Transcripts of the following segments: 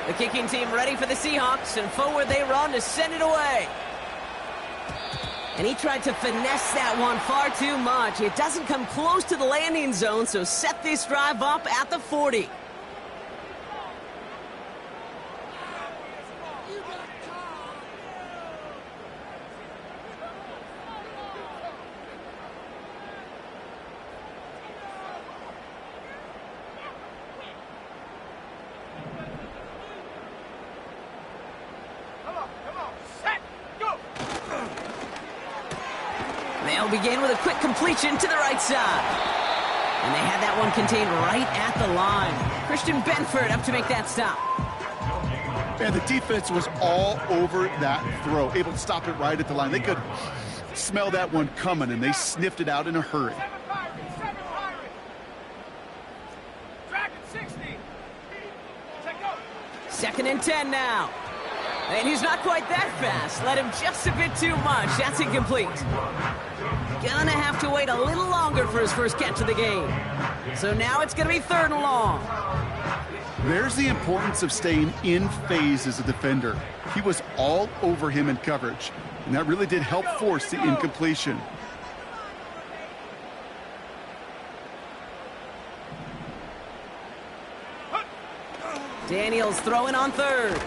The kicking team ready for the Seahawks, and forward they run to send it away. And he tried to finesse that one far too much. It doesn't come close to the landing zone, so set this drive up at the 40. They'll begin with a quick completion to the right side. And they had that one contained right at the line. Christian Benford up to make that stop. And the defense was all over that throw, able to stop it right at the line. They could smell that one coming, and they sniffed it out in a hurry. Second and 10 now. And he's not quite that fast. Let him just a bit too much. That's incomplete. Gonna have to wait a little longer for his first catch of the game. So now it's gonna be 3rd and long. There's the importance of staying in phase as a defender. He was all over him in coverage, and that really did help force the incompletion. Daniels throwing on 3rd.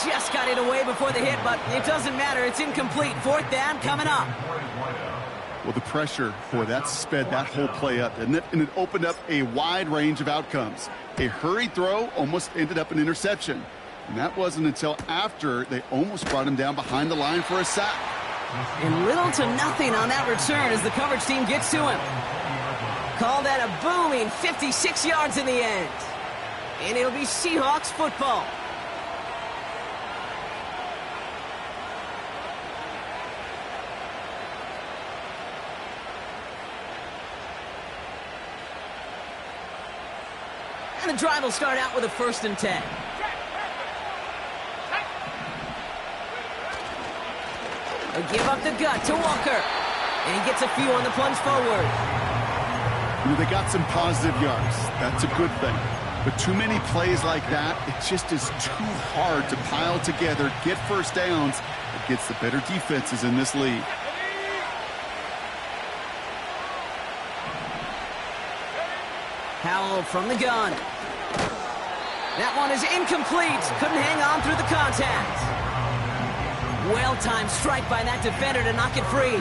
Just got it away before the hit, but it doesn't matter. It's incomplete. 4th down coming up. Well, the pressure, boy, that sped that whole play up, didn't it? And it opened up a wide range of outcomes. A hurried throw almost ended up an interception. And that wasn't until after they almost brought him down behind the line for a sack. And little to nothing on that return as the coverage team gets to him. Call that a booming 56 yards in the end. And it'll be Seahawks football. And the drive will start out with a 1st and 10. They give up the gut to Walker. And he gets a few on the plunge forward. You know, they got some positive yards. That's a good thing. But too many plays like that, it just is too hard to pile together, get first downs against the better defenses in this league. Howell from the gun. That one is incomplete. Couldn't hang on through the contact. Well-timed strike by that defender to knock it free.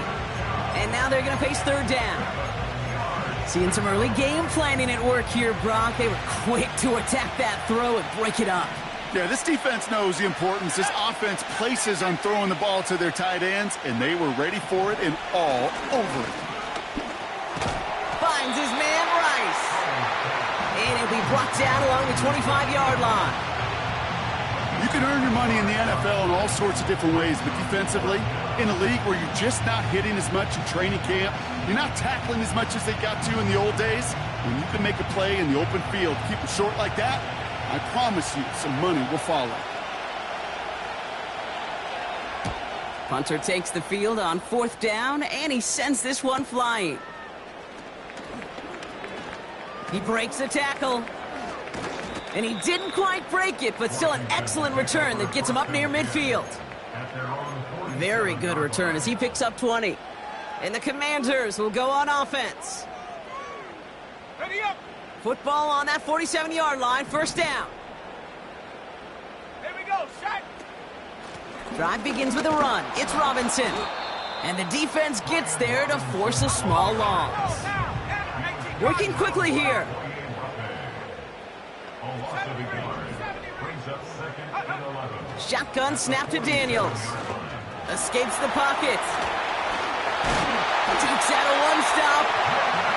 And now they're going to face 3rd down. Seeing some early game planning at work here, Brock. They were quick to attack that throw and break it up. Yeah, this defense knows the importance this offense places on throwing the ball to their tight ends, and they were ready for it and all over it. Finds his man Rice. And he'll be brought down along the 25-yard line. You can earn your money in the NFL in all sorts of different ways, but defensively, in a league where you're just not hitting as much in training camp, you're not tackling as much as they got to in the old days, when you can make a play in the open field, keep it short like that, I promise you some money will follow. Punter takes the field on 4th down, and he sends this one flying. He breaks the tackle. And he didn't quite break it, but still an excellent return that gets him up near midfield. Very good return as he picks up 20. And the Commanders will go on offense. Ready up. Football on that 47-yard line, 1st down. Here we go, shot. Drive begins with a run. It's Robinson. And the defense gets there to force a small loss. Working quickly here. Shotgun snap to Daniels. Escapes the pocket. Takes out a one-stop.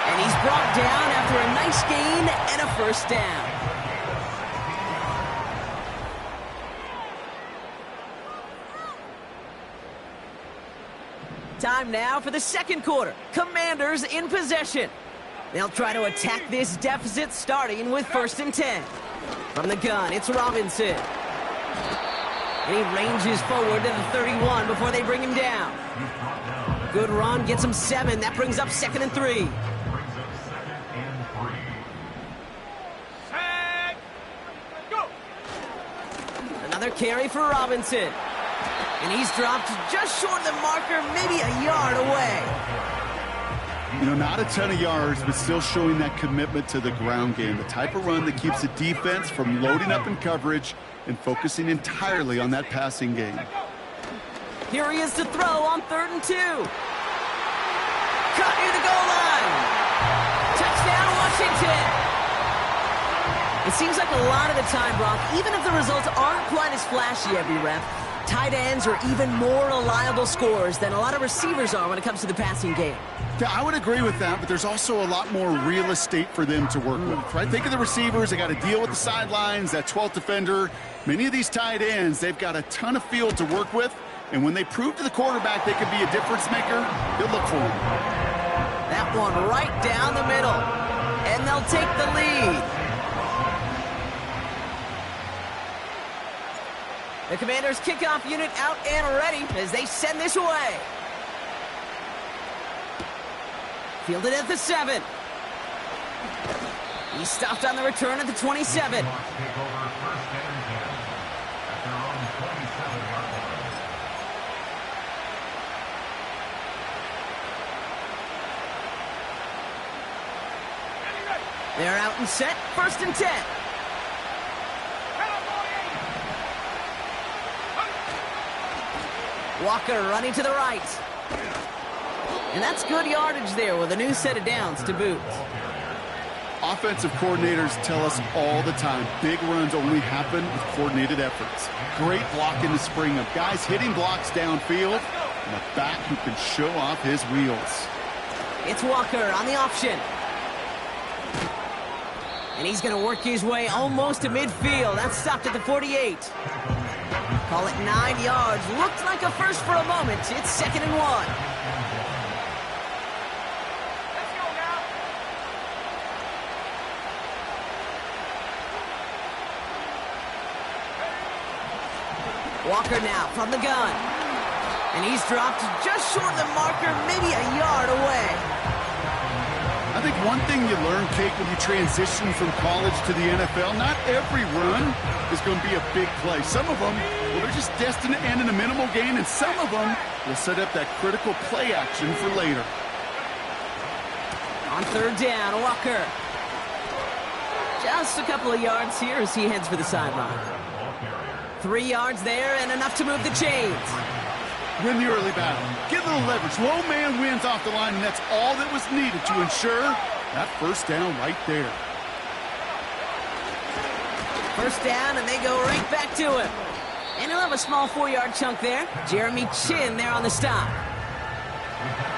And he's brought down after a nice gain and a 1st down. Time now for the 2nd quarter. Commanders in possession. They'll try to attack this deficit starting with 1st and 10. From the gun, it's Robinson. And he ranges forward to the 31 before they bring him down. Good run, gets him 7. That brings up 2nd and 3. Set. Go. Another carry for Robinson. And he's dropped just short of the marker, maybe a yard away. You know, not a ton of yards, but still showing that commitment to the ground game. The type of run that keeps the defense from loading up in coverage and focusing entirely on that passing game. Here he is to throw on 3rd and 2. Caught near the goal line. Touchdown, Washington. It seems like a lot of the time, Brock, even if the results aren't quite as flashy every rep, tight ends are even more reliable scorers than a lot of receivers are when it comes to the passing game. Yeah, I would agree with that, but there's also a lot more real estate for them to work with, right? Think of the receivers. They got to deal with the sidelines, that 12th defender. Many of these tight ends, they've got a ton of field to work with, and when they prove to the quarterback they can be a difference maker, you'll look for them. That one right down the middle, and they'll take the lead. The Commanders' kickoff unit out and ready as they send this away. Fielded at the 7. He stopped on the return at the 27. They're out and set, 1st and 10. Walker running to the right. And that's good yardage there with a new set of downs to boot. Offensive coordinators tell us all the time, big runs only happen with coordinated efforts. Great blocking to spring up. Guys hitting blocks downfield, and a back who can show off his wheels. It's Walker on the option. And he's going to work his way almost to midfield. That's stopped at the 48. Call it 9 yards. Looked like a first for a moment. It's 2nd and 1. Walker now from the gun. And he's dropped just short of the marker, maybe a yard away. I think one thing you learn, Kate, when you transition from college to the NFL, not every run is going to be a big play. Some of them, well, they're just destined to end in a minimal gain, and some of them will set up that critical play action for later. On 3rd down, Walker. Just a couple of yards here as he heads for the sideline. 3 yards there and enough to move the chains. Win the early battle. Get a little leverage. Low man wins off the line, and that's all that was needed to ensure that 1st down right there. 1st down, and they go right back to him. And he'll have a small 4-yard chunk there. Jeremy Chinn there on the stop.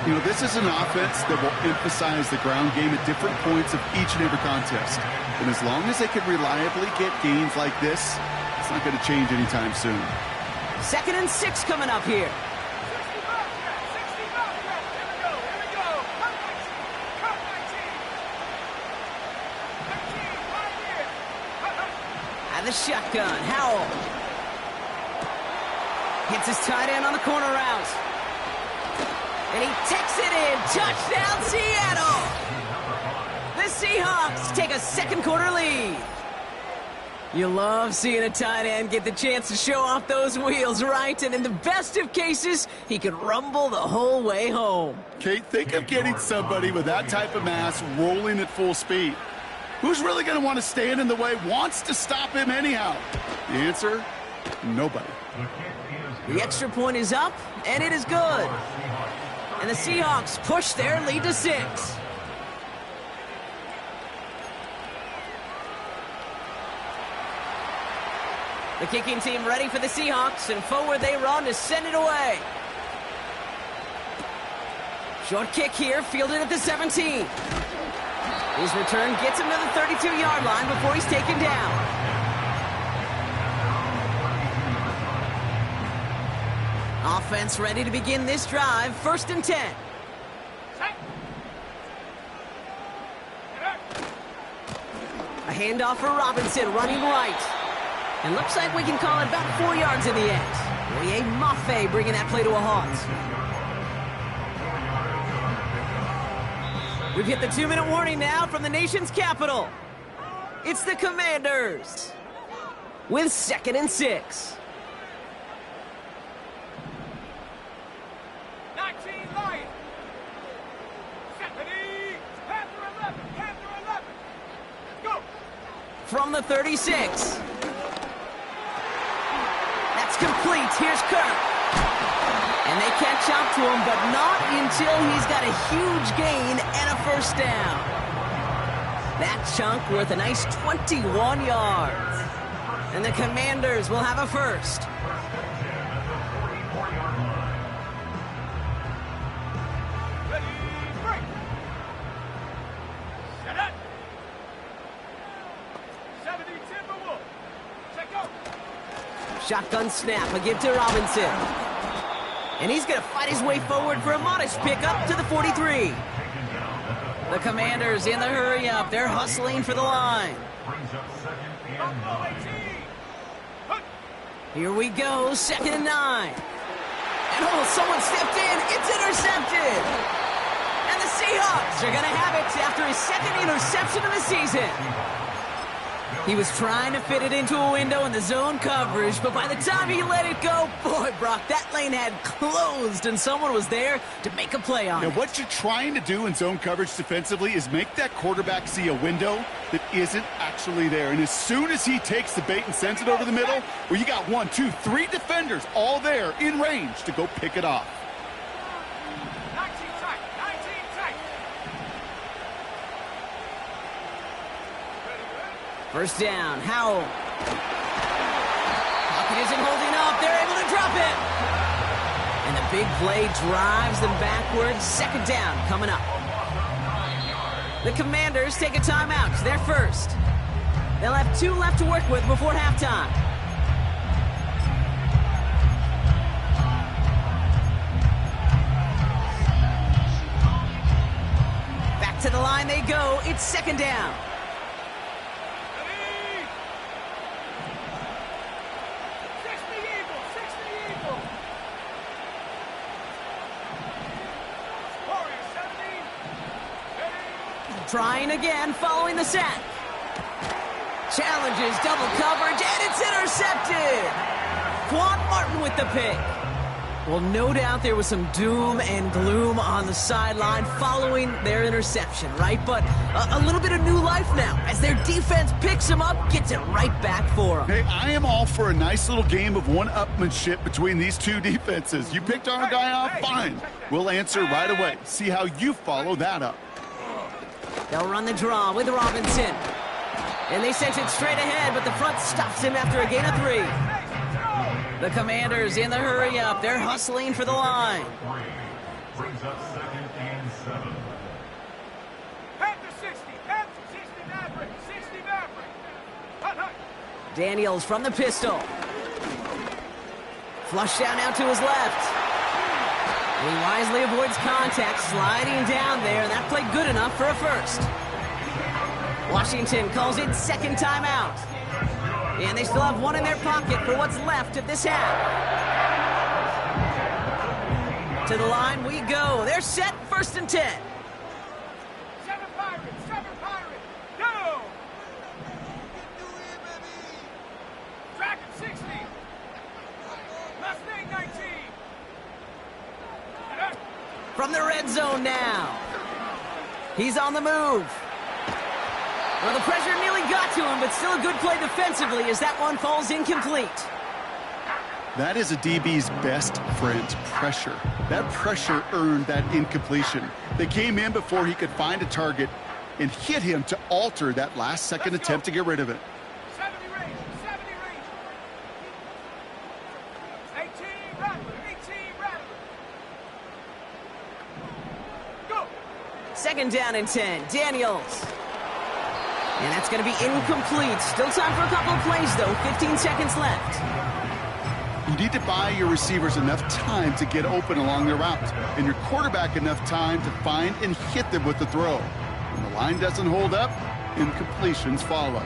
You know, this is an offense that will emphasize the ground game at different points of each and every contest. And as long as they can reliably get gains like this, it's not going to change anytime soon. 2nd and 6 coming up here. And the shotgun, Howell. Hits his tight end on the corner route. And he takes it in. Touchdown, Seattle! The Seahawks take a 2nd quarter lead. You love seeing a tight end get the chance to show off those wheels, right? And in the best of cases, he could rumble the whole way home. Kate, think of getting somebody with that type of mass rolling at full speed. Who's really going to want to stand in the way, wants to stop him anyhow? The answer, nobody. The extra point is up, and it is good. And the Seahawks push their lead to 6. The kicking team ready for the Seahawks, and forward they run to send it away. Short kick here, fielded at the 17. His return gets him to the 32-yard line before he's taken down. Offense ready to begin this drive, 1st and 10. A handoff for Robinson, running right. And looks like we can call it about 4 yards in the end. Boye Mafe bringing that play to a halt. We've hit the 2-minute warning now from the nation's capital. It's the Commanders. with 2nd and 6. 19 Lions. Stephanie. Panther 11. Panther 11. Go. From the 36. That's complete. Here's Kirk. And they catch up to him, but not until he's got a huge gain and a first down. That chunk worth a nice 21 yards. And the Commanders will have a first. Ready, break. Set up. 70 Timberwolves. Check out. Shotgun snap, a give to Robinson. And he's going to fight his way forward for a modest pickup to the 43. The Commanders in the hurry-up. They're hustling for the line. Here we go, 2nd and 9. And someone stepped in. It's intercepted. And the Seahawks are going to have it after his 2nd interception of the season. He was trying to fit it into a window in the zone coverage, but by the time he let it go, boy, Brock, that lane had closed, and someone was there to make a play on it. What you're trying to do in zone coverage defensively is make that quarterback see a window that isn't actually there. And as soon as he takes the bait and sends it over the middle, well, you got 1, 2, 3 defenders all there in range to go pick it off. 19 tight. 19 tight. First down, Howell. Pocket isn't holding up. They're able to drop it. And the big play drives them backwards. 2nd down coming up. The Commanders take a timeout. They're first. They'll have 2 left to work with before halftime. Back to the line they go. It's 2nd down. 60 Eagles. Warriors 70. Trying again, following the sack. Challenges double coverage, and it's intercepted. Quan Martin with the pick. Well, no doubt there was some doom and gloom on the sideline following their interception, right? But a little bit of new life now as their defense picks him up, gets it right back for them. Hey, I am all for a nice little game of one-upmanship between these two defenses. You picked our guy off, fine. We'll answer right away. See how you follow that up. They'll run the draw with Robinson. And they sent it straight ahead, but the front stops him after a gain of 3. The Commanders in the hurry-up. They're hustling for the line. Brings up 2nd and 7. Panther 60. Panther 60 Maverick. 60 Maverick. Hut, hut. Daniels from the pistol. Flush down out to his left. And he wisely avoids contact, sliding down there, and that played good enough for a first. Washington calls it 2nd timeout. And they still have 1 in their pocket for what's left of this half. To the line we go. They're set, 1st and 10. 7 Pirates. 7 Pirates. Go. Dragon 60. Mustang 19. From the red zone now. He's on the move. Well, the pressure nearly got to him, but still a good play defensively as that one falls incomplete. That is a DB's best friend, pressure. That pressure earned that incompletion. They came in before he could find a target and hit him to alter that last-second attempt to get rid of it. 70 range. 70 range. 18 Rattler. 18 Rattler. Go. 2nd down and 10. Daniels. And that's going to be incomplete. Still time for a couple of plays, though. 15 seconds left. You need to buy your receivers enough time to get open along their route, and your quarterback enough time to find and hit them with the throw. When the line doesn't hold up, incompletions follow.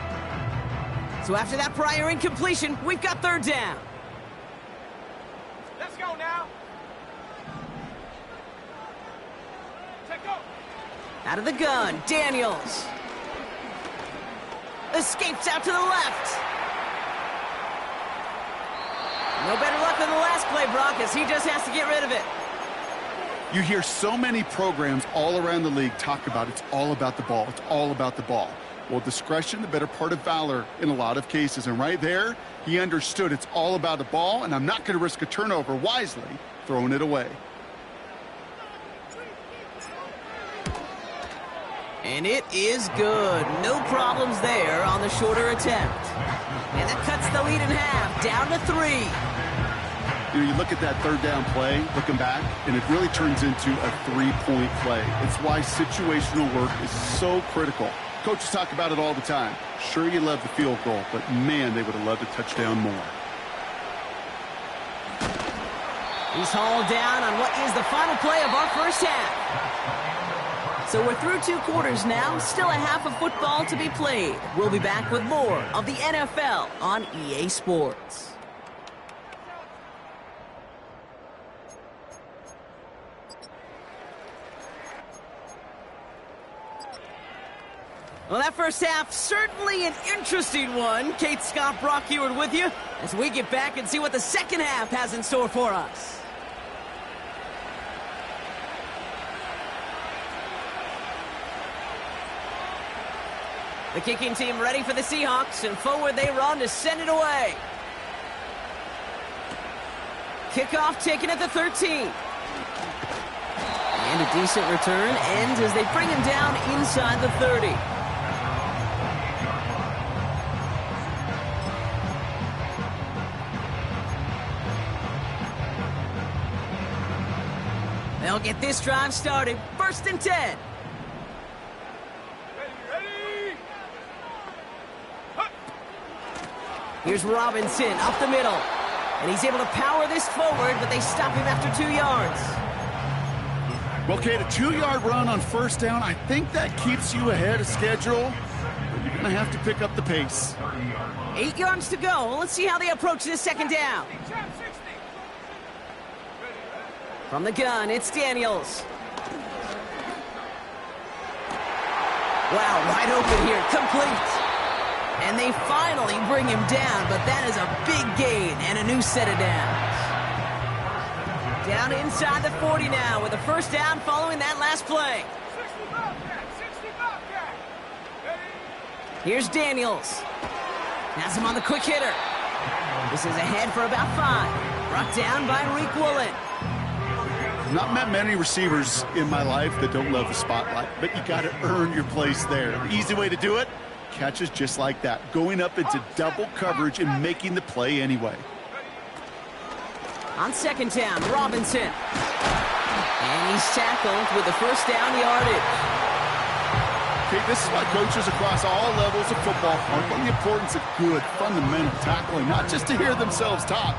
So after that prior incompletion, we've got 3rd down. Let's go now. Take go. Out of the gun, Daniels. Escapes out to the left. No better luck than the last play, Brock, as he just has to get rid of it. You hear so many programs all around the league talk about it's all about the ball. It's all about the ball. Well, discretion, the better part of valor in a lot of cases. And right there, he understood it's all about the ball, and I'm not going to risk a turnover, wisely throwing it away. And it is good. No problems there on the shorter attempt. And that cuts the lead in half, down to 3. You know, you look at that third down play, looking back, and it really turns into a 3-point play. It's why situational work is so critical. Coaches talk about it all the time. Sure, you love the field goal, but man, they would have loved a touchdown more. He's hauled down on what is the final play of our first half. So we're through 2 quarters now, still a half of football to be played. We'll be back with more of the NFL on EA Sports. Well, that first half, certainly an interesting one. Kate Scott, Brock Huard with you as we get back and see what the second half has in store for us. The kicking team ready for the Seahawks, and forward they run to send it away. Kickoff taken at the 13. And a decent return ends as they bring him down inside the 30. They'll get this drive started. 1st and 10. Here's Robinson up the middle. And he's able to power this forward, but they stop him after 2 yards. Well, Kate, a 2-yard run on first down, I think that keeps you ahead of schedule. But you're going to have to pick up the pace. 8 yards to go. Let's see how they approach this second down. From the gun, it's Daniels. Wow, wide open here, complete. And they finally bring him down, but that is a big gain and a new set of downs. Down inside the 40 now with a first down following that last play. 65 cat. Here's Daniels. Has him on the quick hitter. This is ahead for about 5. Brought down by Reek Woolen. Not met many receivers in my life that don't love the spotlight, but you got to earn your place there. The easy way to do it, catches just like that, going up into double coverage and making the play anyway. On second down, Robinson. And he's tackled with the first down yardage. Okay, this is why coaches across all levels of football harp on the importance of good, fundamental tackling, not just to hear themselves talk.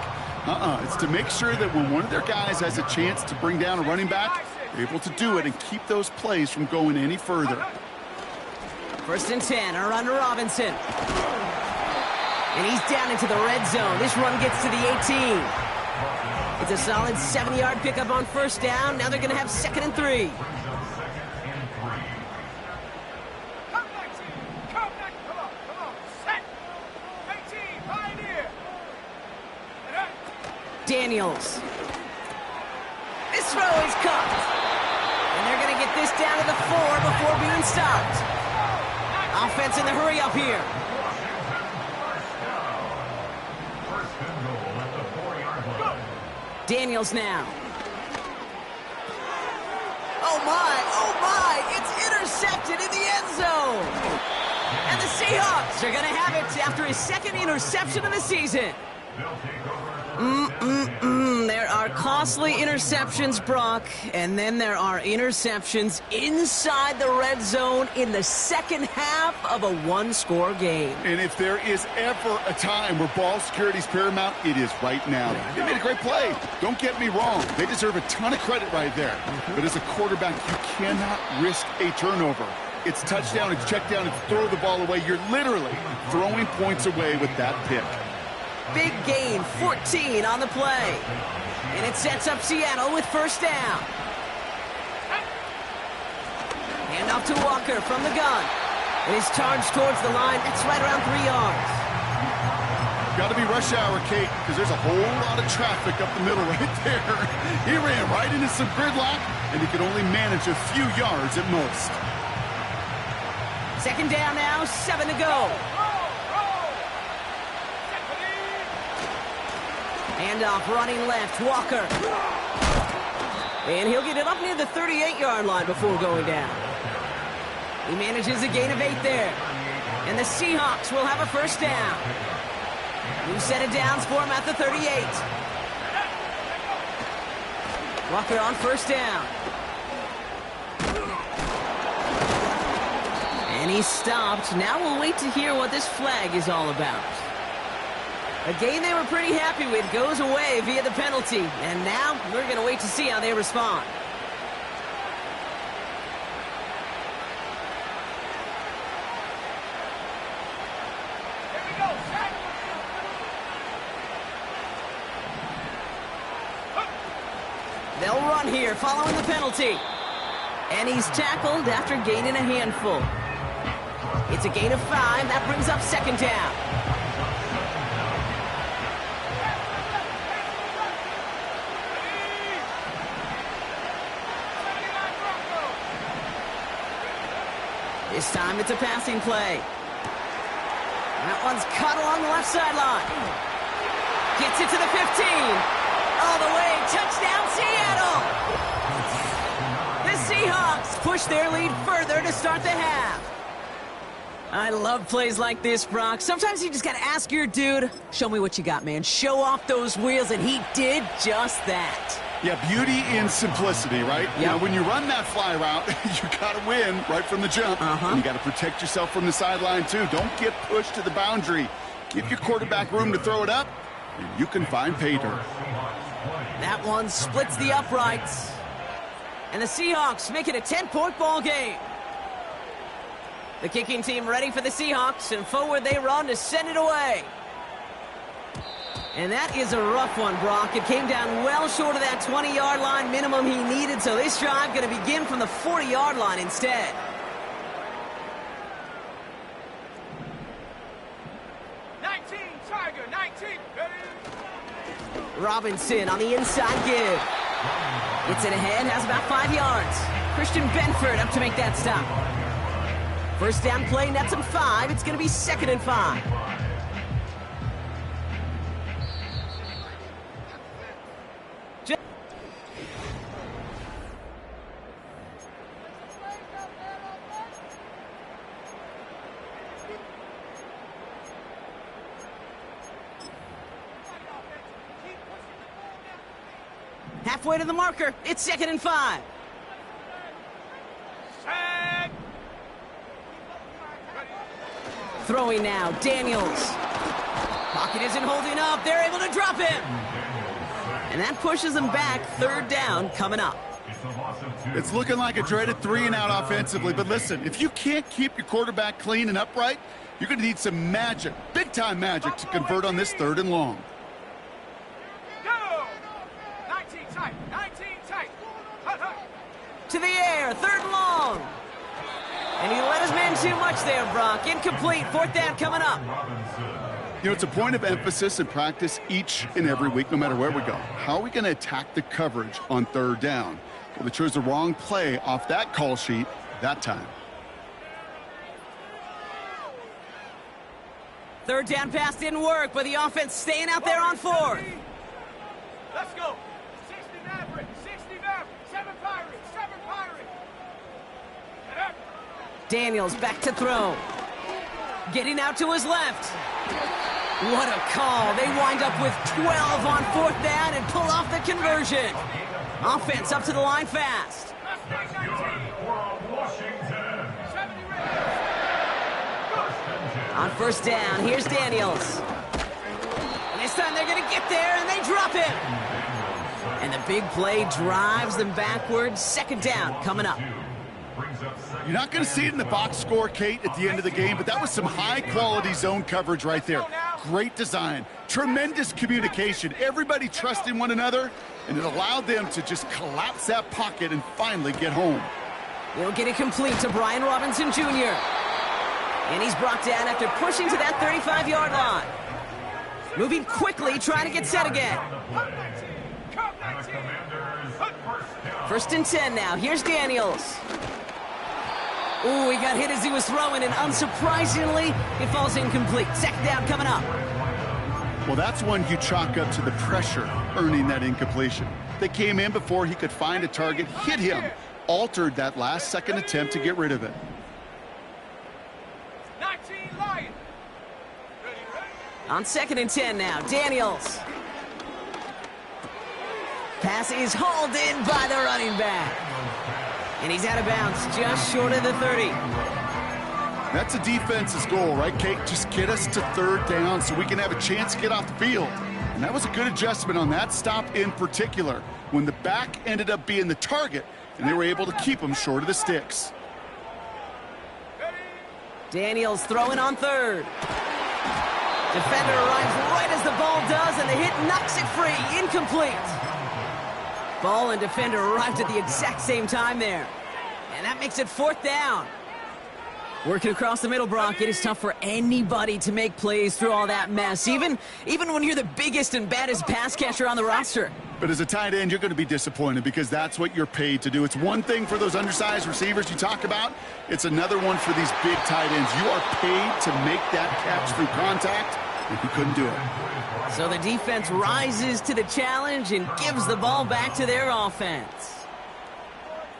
It's to make sure that when one of their guys has a chance to bring down a running back, they're able to do it and keep those plays from going any further. 1st and 10, a run to Robinson. And he's down into the red zone. This run gets to the 18. It's a solid 7-yard pickup on first down. Now they're going to have 2nd and 3. Come 19. Come 19. Come on. Set. 19. Pioneer. Daniels. This throw is caught. And they're going to get this down to the 4 before being stopped. Offense in the hurry up here. Daniels now. Oh my, it's intercepted in the end zone. And the Seahawks are going to have it after his 2nd interception of the season. There are costly interceptions, Brock, and then there are interceptions inside the red zone in the second half of a 1-score game. And if there is ever a time where ball security is paramount, it is right now. They made a great play. Don't get me wrong. They deserve a ton of credit right there. But as a quarterback, you cannot risk a turnover. It's touchdown, it's check down, it's throw the ball away. You're literally throwing points away with that pick. Big gain, 14 on the play. And it sets up Seattle with first down. Hand off to Walker from the gun. And he's charged towards the line. That's right around 3 yards. Got to be rush hour, Kate, because there's a whole lot of traffic up the middle right there. He ran right into some gridlock, and he could only manage a few yards at most. Second down now, 7 to go. Handoff running left, Walker. And he'll get it up near the 38-yard line before going down. He manages a gain of 8 there. And the Seahawks will have a first down. New set of downs for him at the 38. Walker on first down. And he's stopped. Now we'll wait to hear what this flag is all about. A game they were pretty happy with goes away via the penalty. And now we're going to wait to see how they respond. They'll run here following the penalty. And he's tackled after gaining a handful. It's a gain of 5. That brings up second down. This time it's a passing play. That one's caught along the left sideline. Gets it to the 15. All the way, touchdown Seattle! The Seahawks push their lead further to start the half. I love plays like this, Brock. Sometimes you just gotta ask your dude, show me what you got, man. Show off those wheels, and he did just that. Yeah, beauty in simplicity, right? Yep. Now, when you run that fly route, you got to win right from the jump. And you got to protect yourself from the sideline, too. Don't get pushed to the boundary. Give your quarterback room to throw it up, and you can find pay dirt. That one splits the uprights. And the Seahawks make it a 10-point ball game. The kicking team ready for the Seahawks, and forward they run to send it away. And that is a rough one, Brock. It came down well short of that 20-yard line minimum he needed, so this drive going to begin from the 40-yard line instead. Tiger, 19, ready? Robinson on the inside give. Gets it ahead, has about 5 yards. Christian Benford up to make that stop. First down play, nets him 5. It's going to be 2nd and 5. Halfway to the marker. It's 2nd and 5. Set. Throwing now, Daniels. Pocket isn't holding up. They're able to drop him. And that pushes them back. 3rd down coming up. It's looking like a dreaded 3-and-out offensively. But listen, if you can't keep your quarterback clean and upright, you're going to need some magic, big-time magic, to convert on this 3rd and long. To the air, 3rd and long. And he let his man too much there, Brock. Incomplete, 4th down coming up. You know, it's a point of emphasis in practice each and every week, no matter where we go. How are we going to attack the coverage on 3rd down? Well, they chose the wrong play off that call sheet that time. 3rd down pass didn't work, but the offense staying out there on 4th. Let's go. 60 Maverick, 60 Maverick, 7 Pirates, 7 Pirates. Get up. Daniels back to throw. Getting out to his left. What a call. They wind up with 12 on 4th down and pull off the conversion. Offense up to the line fast. On 1st down, here's Daniels. This time they're going to get there, and they drop him. And the big play drives them backwards. 2nd down coming up. You're not going to see it in the box score, Kate, at the end of the game, but that was some high-quality zone coverage right there. Great design, tremendous communication, everybody trusting one another, and it allowed them to just collapse that pocket and finally get home. They'll get it complete to Brian Robinson Jr. And he's brought down after pushing to that 35-yard line. Moving quickly, trying to get set again. First and 10 now. Here's Daniels. Ooh, he got hit as he was throwing, and unsurprisingly, it falls incomplete. Second down coming up. Well, that's one you chalk up to the pressure earning that incompletion. They came in before he could find a target, hit him, altered that last-second attempt to get rid of it. 19 Lions. On second and 10 now, Daniels. Pass is hauled in by the running back. And he's out of bounds, just short of the 30. That's a defense's goal, right, Kate? Just get us to third down so we can have a chance to get off the field. And that was a good adjustment on that stop in particular, when the back ended up being the target, and they were able to keep him short of the sticks. Daniels throwing on third. Defender arrives right as the ball does, and the hit knocks it free. Incomplete. Ball and defender arrived at the exact same time there. And that makes it fourth down. Working across the middle, Brock, it is tough for anybody to make plays through all that mess, even when you're the biggest and baddest pass catcher on the roster. But as a tight end, you're going to be disappointed because that's what you're paid to do. It's one thing for those undersized receivers you talk about. It's another one for these big tight ends. You are paid to make that catch through contact, and he couldn't do it. So the defense rises to the challenge and gives the ball back to their offense.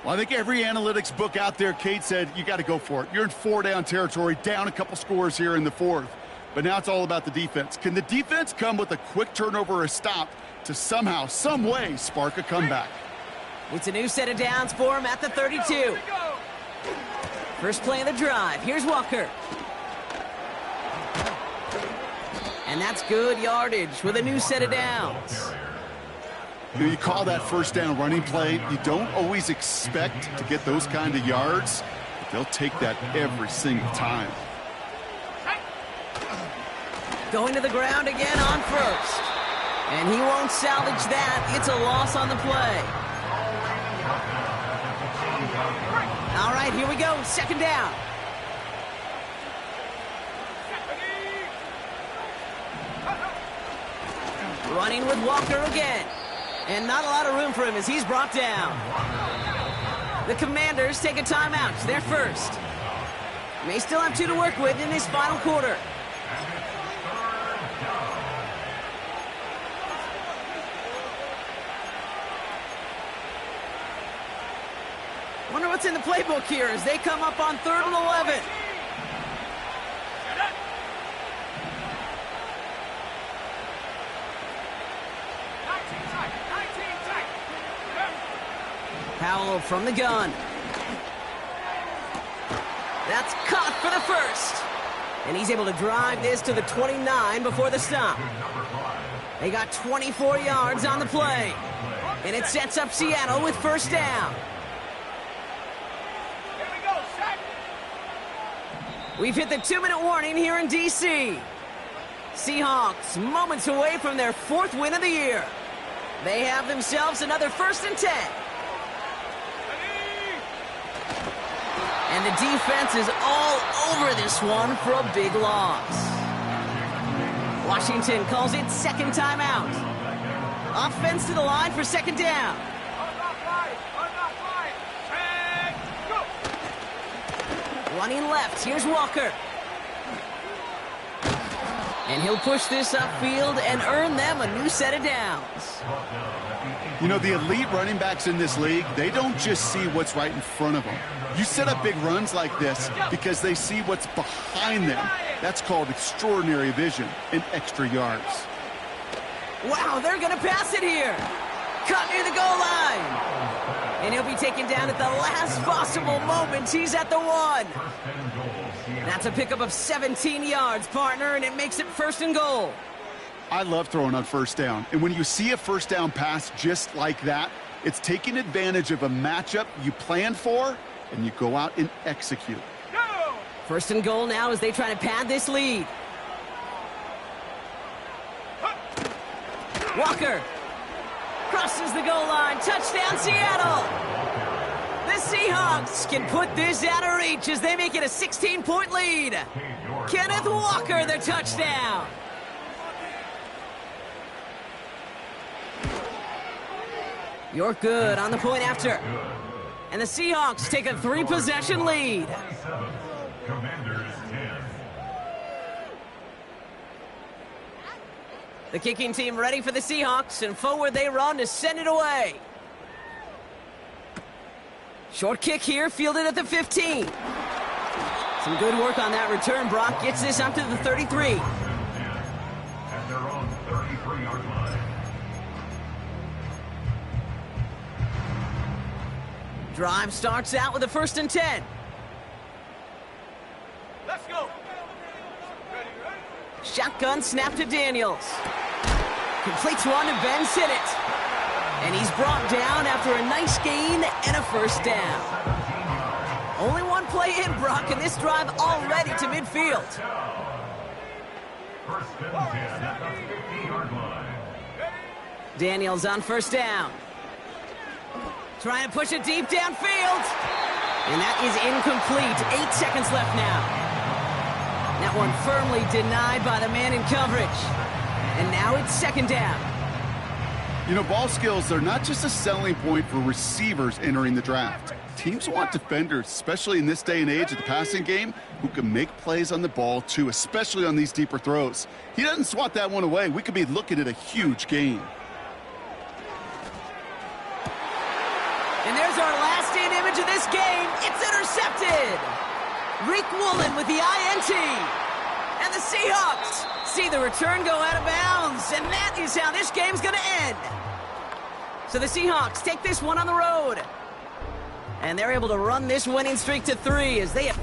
Well, I think every analytics book out there, Kate, said you got to go for it. You're in four-down territory, down a couple scores here in the fourth. But now it's all about the defense. Can the defense come with a quick turnover or a stop to somehow, some way, spark a comeback? It's a new set of downs for him at the 32. First play of the drive. Here's Walker. And that's good yardage with a new set of downs. You call that first down running play. You don't always expect to get those kind of yards, but they'll take that every single time. Going to the ground again on first. And he won't salvage that. It's a loss on the play. All right, here we go. Second down. Running with Walker again. And not a lot of room for him as he's brought down. The Commanders take a timeout. They're first. May still have two to work with in this final quarter. Wonder what's in the playbook here as they come up on 3rd and 11. Powell from the gun. That's caught for the first. And he's able to drive this to the 29 before the stop. They got 24 yards on the play. And it sets up Seattle with first down. Here we go, set. We've hit the 2-minute warning here in D.C. Seahawks moments away from their 4th win of the year. They have themselves another 1st and 10. And the defense is all over this one for a big loss. Washington calls it second timeout. Offense to the line for second down. Running left, here's Walker. And he'll push this upfield and earn them a new set of downs. You know, the elite running backs in this league, they don't just see what's right in front of them. You set up big runs like this because they see what's behind them. That's called extraordinary vision and extra yards. Wow, they're going to pass it here. Cut near the goal line. And he'll be taken down at the last possible moment. He's at the 1. That's a pickup of 17 yards, partner, and it makes it 1st and goal. I love throwing on first down. And when you see a first down pass just like that, it's taking advantage of a matchup you planned for, and you go out and execute. 1st and goal now as they try to pad this lead. Walker crosses the goal line. Touchdown, Seattle. The Seahawks can put this out of reach as they make it a 16-point lead. Kenneth Walker, the touchdown. You're good on the point after. And the Seahawks take a 3-possession lead. 27. Commanders 10. The kicking team ready for the Seahawks, and forward they run to send it away. Short kick here, fielded at the 15. Some good work on that return. Brock gets this up to the 33. At their own 33-yard line. Drive starts out with a 1st and 10. Let's go. Shotgun snap to Daniels. Completes one to Ben Sinnott. And he's brought down after a nice gain and a 1st down. Only one play in, Brock, and this drive already to midfield. 1st and 10 at the 50-yard line. Daniels on 1st down. Trying to push it deep downfield. And that is incomplete. 8 seconds left now. That one firmly denied by the man in coverage. And now it's 2nd down. You know, ball skills are not just a selling point for receivers entering the draft. Teams want defenders, especially in this day and age of the passing game, who can make plays on the ball too, especially on these deeper throws. He doesn't swat that one away. We could be looking at a huge gain. And there's our last-in image of this game. It's intercepted. Reek Woolen with the INT. And the Seahawks see the return go out of bounds. And that is how this game's going to end. So the Seahawks take this one on the road. And they're able to run this winning streak to 3 as they have